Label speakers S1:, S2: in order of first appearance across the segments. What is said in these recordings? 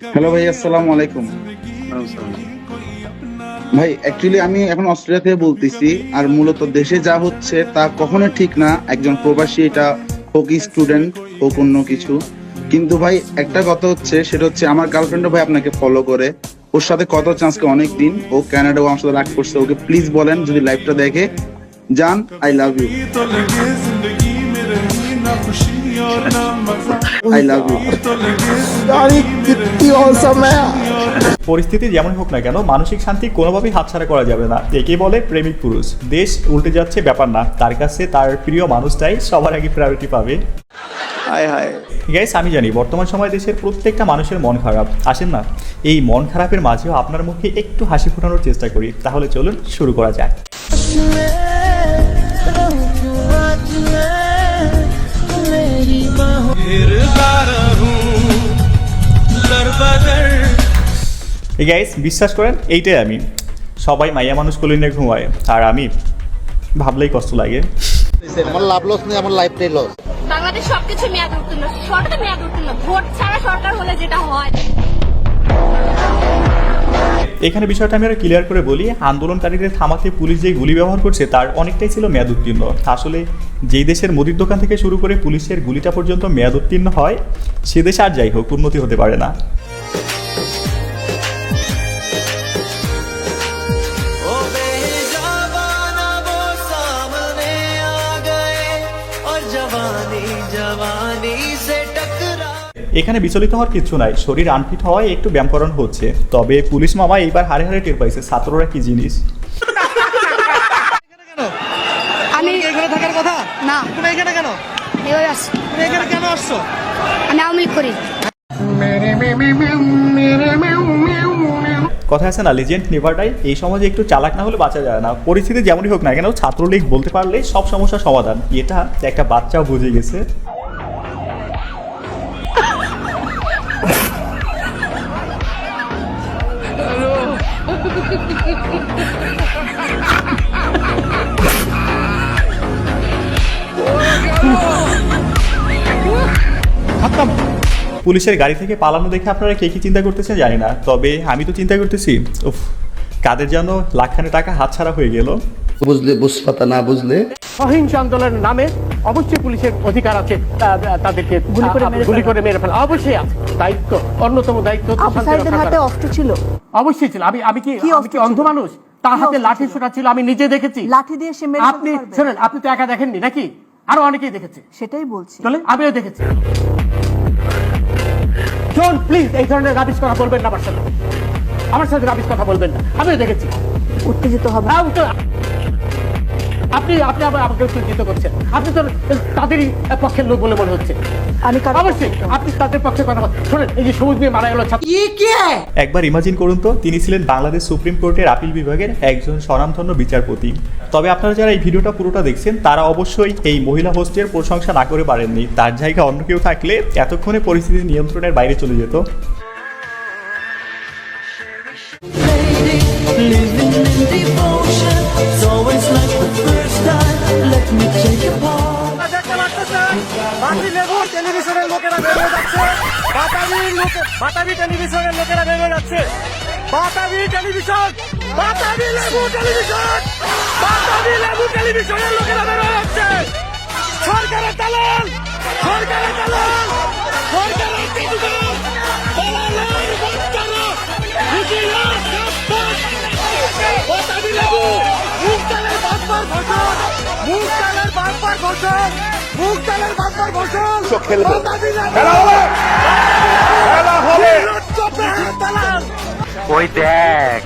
S1: Hello ভাই, আসসালামু আলাইকুম। ভাই অ্যাকচুয়ালি আমি এখন অস্ট্রেলিয়া থেকে বলতেছি, আর মূলত দেশে যা হচ্ছে তা কখনো ঠিক না। একজন প্রবাসী, এটা হোক স্টুডেন্ট হোক অন্য কিছু, কিন্তু ভাই একটা কথা হচ্ছে, সেটা হচ্ছে আমার গার্লফ্রেন্ডও ভাই আপনাকে ফলো করে। ওর সাথে কথা হচ্ছে আজকে অনেক দিন। ও কানাডা, ও আমার সাথে রাগ করছে। ওকে প্লিজ বলেন যদি লাইভটা দেখে, জান I love you, I love you.
S2: পরিস্থিতি যেমন হোক না কেন মানসিক শান্তি কোনোভাবেই হাতছাড়া করা যাবে না। একে বলে প্রেমিক পুরুষ। দেশ উল্টে যাচ্ছে ব্যাপার না, তার কাছে তার প্রিয় মানুষটাই সবার আগে প্রায়োরিটি পাবে। গাইস, আমি জানি বর্তমান সময়ে দেশের প্রত্যেকটা মানুষের মন খারাপ। আসেন না, এই মন খারাপের মাঝেও আপনার মুখে একটু হাসি ফোটানোর চেষ্টা করি। তাহলে চলুন শুরু করা যাক। গাইস, বিশ্বাস করেন এইটাই আমি। সবাই মাইয়া মানুষ কোলে নিয়ে ঘুমায়, আর আমি ভাবলেই কষ্ট লাগে।
S3: আমার লাভ লস নেই, আমার লাইফটাই লস।
S4: বাংলাদেশ সবকিছু মেয়াদ উত্তীর্ণ, সরকার মেয়াদ উত্তীর্ণ, ভোট ছাড়া সরকার হলে যেটা হয়।
S2: এখানে বিষয়টা আমি আরো ক্লিয়ার করে বলি। আন্দোলনকারীদের থামাতে পুলিশ যে গুলি ব্যবহার করছে তার অনেকটাই ছিল মেয়াদ উত্তীর্ণ। আসলে যেই দেশের মুদির দোকান থেকে শুরু করে পুলিশের গুলিটা পর্যন্ত মেয়াদ উত্তীর্ণ হয়, সে দেশে আর যাই হোক উন্নতি হতে পারে না। এখানে বিচলিত হওয়ার কিছু নাই। শরীর আনফিট হওয়ায় একটু ব্যায়াম করানো হচ্ছে। তবে পুলিশ মামা এইবার হারে হারে টের পাইছে ছাত্ররা কি জিনিস।
S4: আমি
S5: এখানে থাকার কথা
S4: না,
S5: তুমি এখানে কেন?
S4: এবার আসছি।
S5: তুমি এখানে কেন আসছো?
S4: আমি আওয়ামী লীগ করি।
S2: কথা আছে না, লিজেন্ড নেভার ডাই। এই সমাজে একটু চালাক না হলে বাঁচা যায় না। পরিস্থিতি যেমনই হোক না কেন, ছাত্রলীগ বলতে পারলে সব সমস্যার সমাধান। এটা একটা বাচ্চাও বুঝে গেছে। পুলিশের গাড়ি থেকে পালানো দেখে আপনারা কে কি চিন্তা করতেছেন জানি না, তবে আমি তো চিন্তা করতেছি, উফ, কাদের যেন লাখখানে টাকা হাতছাড়া হয়ে গেল।
S3: বুঝলে বুঝপাতা, না বুঝলে
S5: সহিংস আন্দোলনের নামে অবশ্যই পুলিশের অধিকার আছে তাদেরকে গুলি করে মেরে ফেলা। অবশ্যই আছে, দায়িত্ব, অন্যতম দায়িত্ব।
S6: আফসারদের হাতে অস্ত্র ছিল,
S5: অবশ্যই ছিল। আমি কি অন্ধ মানুষ? তার হাতে লাঠি ছোটা ছিল, আমি নিজে দেখেছি।
S6: লাঠি দিয়ে সে মেরে
S5: আপনি শোনেন, আপনি তো একা দেখেননি নাকি? আরো অনেকেই দেখেছে।
S6: সেটাই বলছি।
S5: চলেন, আমিও দেখেছি। শোন প্লিজ, এই ধরনের রাবিশ কথা বলবেন না আমার সাথে রাবিশ কথা বলবেন না। আমিও দেখেছি।
S6: উত্তেজিত হবে।
S5: আপনি আবার আমাকে উত্তেজিত করছেন। আপনি তো তাদেরই পক্ষের লোক বলে মনে হচ্ছে।
S6: আমি
S5: অবশ্যই আপনি তাদের পক্ষে কথা বলেন। শোনেন, এই যে সবুজ নিয়ে মারা গেল ছাত্র,
S2: একবার ইমাজিন করুন তো, তিনি ছিলেন বাংলাদেশ সুপ্রিম কোর্টের আপিল বিভাগের একজন স্বনামধন্য বিচারপতি। তবে আপনারা যারা এই ভিডিওটা পুরোটা দেখছেন তারা অবশ্যই এই মহিলা হোস্টের প্রশংসা না করে পারেননি। তার জায়গায় অন্য কেউ থাকলে এতক্ষণে পরিস্থিতি নিয়ন্ত্রণের বাইরে চলে যেত।
S5: টেলিভিশনের লোকেরা বেরিয়ে যাচ্ছে, বাতাবি টেলিভিশনের লোকেরা বেরিয়ে যাচ্ছে। বাতাবি টেলিভিশন, বাতাবি লেবু টেলিভিশন, বাতাবি লেবু টেলিভিশনের লোকেরা বেরিয়ে যাচ্ছে। সরকারের দালাল, সরকারের দালাল, সরকারের দালাল, দালালের বাচ্চারা, হুজুরের সাব্বাস। বাতাবি লেবু, মুখতালের বারবার ঘোষণ, মুখতালের বারবার ঘোষণ, মুখতালের বারবার ঘোষণ। বাতাবি লেবু, খেলা হবে, খেলা হবে। দালাল
S2: ওই দেখ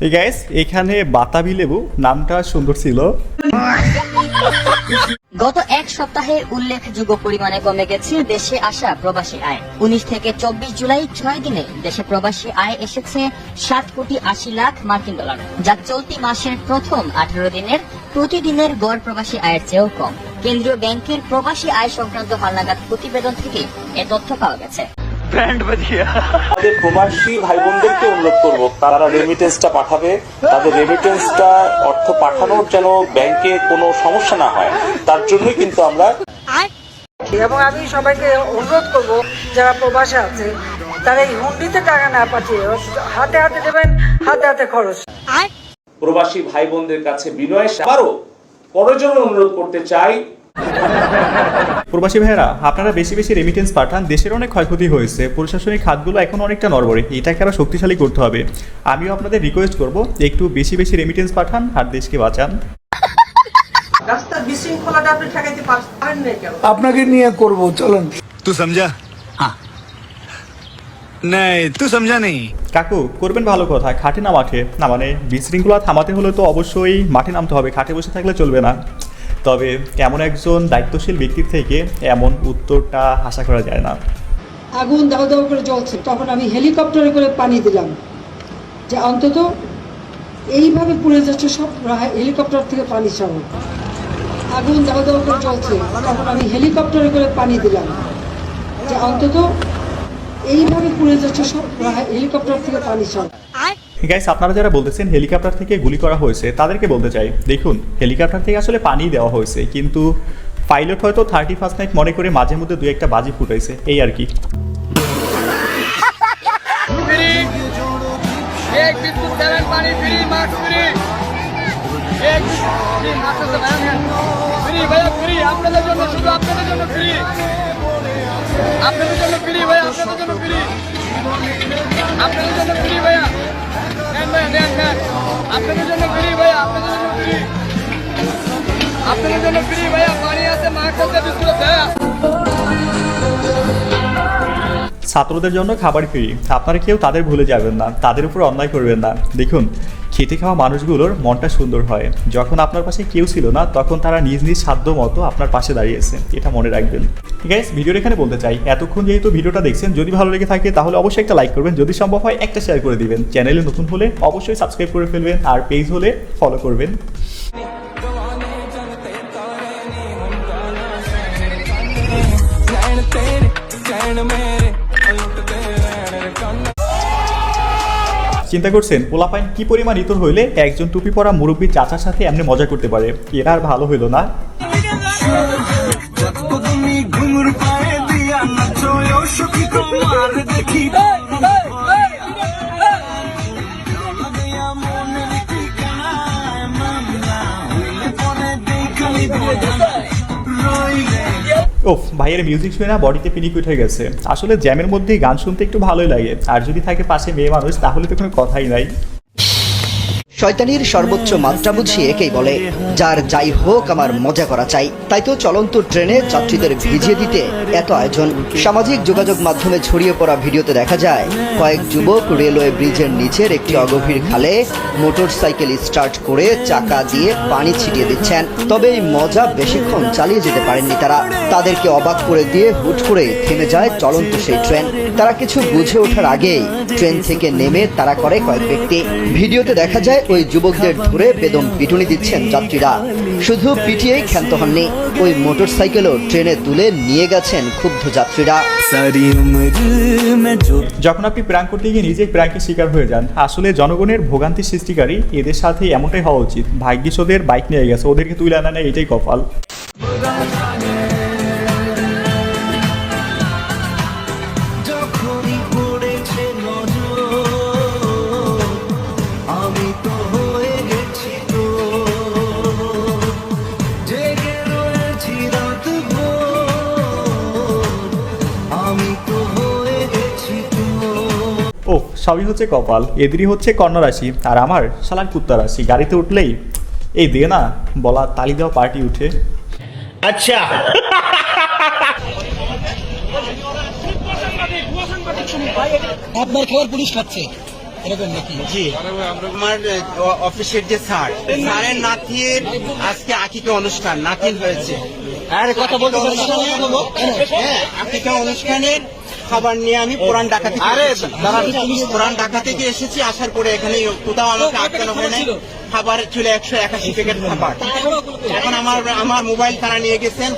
S2: এই গাইস, এখানে বাতাবি লেবু নামটা সুন্দর ছিল।
S7: গত এক সপ্তাহে উল্লেখযোগ্য পরিমাণে কমে গেছে দেশে আসা প্রবাসী আয়। 19 থেকে 24 জুলাই 6 দিনে দেশে প্রবাসী আয় এসেছে 7,80,00,000 মার্কিন ডলার, যা চলতি মাসের প্রথম 18 দিনের প্রতিদিনের গড় প্রবাসী আয়ের চেয়েও কম। কেন্দ্রীয় ব্যাংকের প্রবাসী আয় সংক্রান্ত হালনাগাদ প্রতিবেদন থেকে এ তথ্য পাওয়া গেছে।
S8: আমাদের প্রবাসী ভাই বোনদেরকে অনুরোধ করবো, তারা রেমিটেন্সটা পাঠাবে। তাদের রেমিটেন্সটা অর্থ পাঠানোর যেন ব্যাংকে কোনো সমস্যা না হয়, তার জন্যই কিন্তু আমরা
S9: এবং আমি সবাইকে অনুরোধ করব যারা প্রবাসে আছে তারা এই হুন্ডিতে টাকা না পাঠিয়ে হাতে হাতে দেবেন, হাতে হাতে খরচ।
S8: প্রবাসী ভাই বোনদের কাছে বিনয়ের আবারও করজোড়ে অনুরোধ করতে চাই,
S2: প্রবাসী ভাইয়েরা, আপনারা বেশি বেশি রেমিটেন্স পাঠান। দেশের অনেক ক্ষয়ক্ষতি হয়েছে, প্রশাসনিক খাতগুলো এখন অনেকটা নড়বড়ে, এটাকে আরো শক্তিশালী করতে হবে। আমিও আপনাদের রিকোয়েস্ট করব একটু বেশি বেশি রেমিটেন্স পাঠান আর দেশকে বাঁচান।
S9: রাস্তার বিশৃঙ্খলাটা আপনি ঠেকাইতে পারেন না কেন?
S10: আপনাকে নিয়ে করব, চলেন।
S11: তুই সমঝা? নাই তুই সমঝা নেই।
S2: কাকু, করবেন ভালো কথা, খাটে না মাঠে না, মানে বিশৃঙ্খলা থামাতে হলে তো অবশ্যই মাঠে নামতে হবে, খাটে বসে থাকলে চলবে না। তবে এমন একজন দায়িত্বশীল ব্যক্তির থেকে এমন উত্তরটা আশা করা যায় না।
S9: আগুন দাও দাও করে জ্বলছে, তখন আমি হেলিকপ্টারে করে পানি দিলাম যে অন্তত এইভাবে পুড়ে যাচ্ছে সব, হেলিকপ্টার থেকে পানি ছাড়ো। আগুন দাও দাও করে জ্বলছে, তখন আমি হেলিকপ্টারে করে পানি দিলাম যে অন্তত এইভাবে পুড়ে যাচ্ছে সব, হেলিকপ্টার থেকে পানি ছাড়ো।
S2: গাইস, আপনারা যারা বলতেছেন হেলিকপ্টার থেকে গুলি করা হয়েছে, তাদেরকে বলতে চাই, দেখুন হেলিকপ্টার থেকে আসলে পানি দেওয়া হয়েছে, কিন্তু পাইলট হয়তো 31st নাইট মনে করে মাঝে মধ্যে দুই একটা বাজি ফুটাইছে, এই আর কি। ছাত্রদের জন্য খাবার ফ্রি, আপনারা কেউ তাদের ভুলে যাবেন না, তাদের উপর অন্যায় করবেন না। দেখুন, খেটে খাওয়া মানুষগুলোর মনটা সুন্দর হয়, যখন আপনার পাশে কেউ ছিল না তখন তারা নিজ নিজ সাধ্য মতো আপনার পাশে দাঁড়িয়েছে, এটা মনে রাখবেন। গাইস, ভিডিওর এখানে বলতে চাই, এতক্ষণ যেহেতু ভিডিওটা দেখছেন, যদি ভালো লেগে থাকে তাহলে অবশ্যই একটা লাইক করবেন, যদি সম্ভব হয় একটা শেয়ার করে দিবেন, চ্যানেলে নতুন হলে অবশ্যই সাবস্ক্রাইব করে ফেলবেন, আর পেজ হলে ফলো করবেন। চিন্তা করছেন পোলাপাইন কি পরিমাণ ইতর হইলে একজন টুপি পরা মুরব্বী চাচার সাথে এমনি মজা করতে পারে? এরা আর ভালো হইল না। ওফ, ভাইয়ের মিউজিক শুনে না বডিতে পিনিক উঠে গেছে। আসলে জ্যামের মধ্যে গান শুনতে একটু ভালোই লাগে, আর যদি থাকে পাশে মেয়ে মানুষ তাহলে তো কোনো কথাই নাই।
S12: শয়তানির সর্বোচ্চ মাত্রা বুঝি একেই বলে, যার যাই হোক আমার মজা করা চাই। তাই তো চলন্ত ট্রেনে যাত্রীদের ভিজিয়ে দিতে এত আয়োজন। সামাজিক যোগাযোগ মাধ্যমে ছড়িয়ে পড়া ভিডিওতে দেখা যায় কয়েক যুবক রেলওয়ে ব্রিজের নিচের একটি অগভীর খালে মোটরসাইকেল স্টার্ট করে চাকা দিয়ে পানি ছিটিয়ে দিচ্ছেন। তবে এই মজা বেশিক্ষণ চালিয়ে যেতে পারেননি তারা। তাদেরকে অবাক করে দিয়ে হুট করে থেমে যায় চলন্ত সেই ট্রেন। তারা কিছু বুঝে ওঠার আগেই ট্রেন থেকে নেমে তারা করে কয়েক ব্যক্তি। ভিডিওতে দেখা যায় ওই যুবকদের ধরে বেদম পিটুনি দিচ্ছেন যাত্রীরা। শুধু পিটিয়েই ক্ষান্ত হননি, ওই মোটরসাইকেলও ট্রেনে তুলে নিয়ে গেছেন ক্ষুব্ধ যাত্রীরা।
S2: যখন আপনি প্র্যাঙ্ক করতে গিয়ে নিজেই প্র্যাঙ্কের শিকার হয়ে যান, আসলে জনগণের ভোগান্তি সৃষ্টিকারী এদের সাথে এমনটাই হওয়া উচিত। ভাগ্যিস ওদের বাইক নিয়ে গেছে, ওদেরকে তুলে আনা নেই, এটাই কপাল। ও, সবই হচ্ছে কপাল, এদেরই হচ্ছে কন্যা রাশি, আর আমার শালার কুত্তা রাশি। গাড়িতে উঠলেই এই দিয়ে না বলা তালি দেওয়া পার্টি উঠে।
S5: আচ্ছা,
S12: আপনার খবর পুলিশ খাচ্ছে এরকম নাকি?
S10: জি, আমার অফিসের যে স্যারের নাতির আজকে আকিকা অনুষ্ঠান, নাতিন হয়েছে।
S12: আরে কথা বলতে
S10: আকিকা অনুষ্ঠানের খাবার নিয়ে আমি পুরান ঢাকা থেকে পুরান ঢাকা থেকে এসেছি। আসার পরে এখানে কোথাও আমাকে আটকানো হয় নাই। খাবার ছিল 181 প্যাকেট খাবার। এখন আমার মোবাইল তারা নিয়ে গেছেন,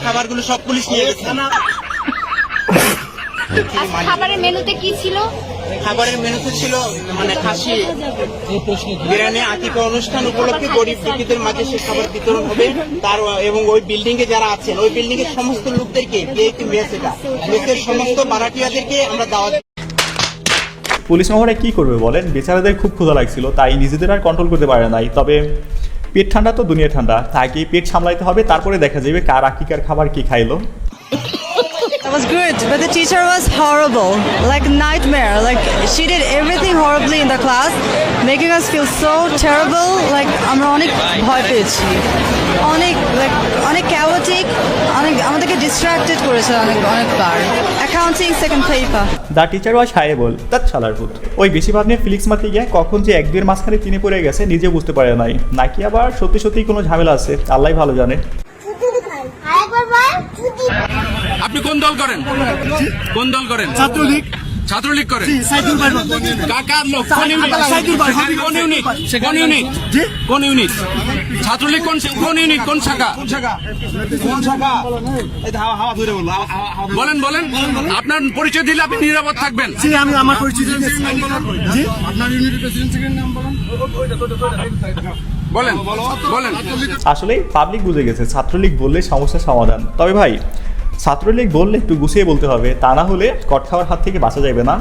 S10: খাবারগুলো সব পুলিশ নিয়ে গেছেন।
S4: আর খাবারের মেনুতে কি ছিল?
S10: খাবারের মেনুতে ছিল মানে খাসি বিরিয়ানি। আকিকা অনুষ্ঠান উপলক্ষে গরিব দুঃখীদের মাঝে সে খাবার বিতরণ হবে। তার এবং ওই বিল্ডিং এ যারা আছেন ওই বিল্ডিং এর সমস্ত লোকদেরকে একটি মেস, এটা লোকের সমস্ত ভাড়াটিয়াদেরকে আমরা দাওয়াত।
S2: পুলিশ মহড়ায় কি করবে বলেন? বেচারাদের খুব ক্ষুধা লাগছিল, তাই নিজেদের আর কন্ট্রোল করতে পারে নাই। তবে পেট ঠান্ডা তো দুনিয়া ঠান্ডা, তাকে পেট সামলাইতে হবে, তারপরে দেখা যাবে কার আকিকার খাবার কি খাইলো।
S6: That was good, but the teacher was horrible, like nightmare. Like she did everything horribly in the class, making us feel so terrible. Like আমরা অনেক ভয় পেয়েছি, অনেক chaotic, আমাদেরকে distracted করেছে অনেকবার। Accounting second paper.
S2: The teacher was হাইবল, তার ছালার ভূত। ওই বেশি ভাব নিয়ে ফিলিক্স মারতে গিয়ে কখন যে এক দুয়ের মাঝখানে চিনে পড়ে গেছে নিজে বুঝতে পারে নাই, নাকি আবার সত্যি সত্যি কোনো ঝামেলা আছে, আল্লাহ ভালো জানে।
S11: আপনি কোন দল করেন? কোন দল করেন? ছাত্রলীগ। ছাত্রলীগ করেন? কাকার লোক কোন ইউনিট? কোন ইউনিট? কোন ইউনিট? কোন ইউনিট? ছাত্রলীগ কোন ইউনিট? কোন শাখা? বলেন বলেন, আপনার পরিচয় দিলে আপনি নিরাপদ থাকবেন।
S5: আমি আমার পরিচয়
S11: বলেন বলেন।
S2: আসলে পাবলিক বুঝে গেছে ছাত্রলীগ বললে সমস্যার সমাধান। তবে ভাই, ছাত্রলীগ বললে একটু গুছিয়ে বলতে হবে, তা না হলে কট খাওয়ার হাত থেকে বাঁচা যাবে না।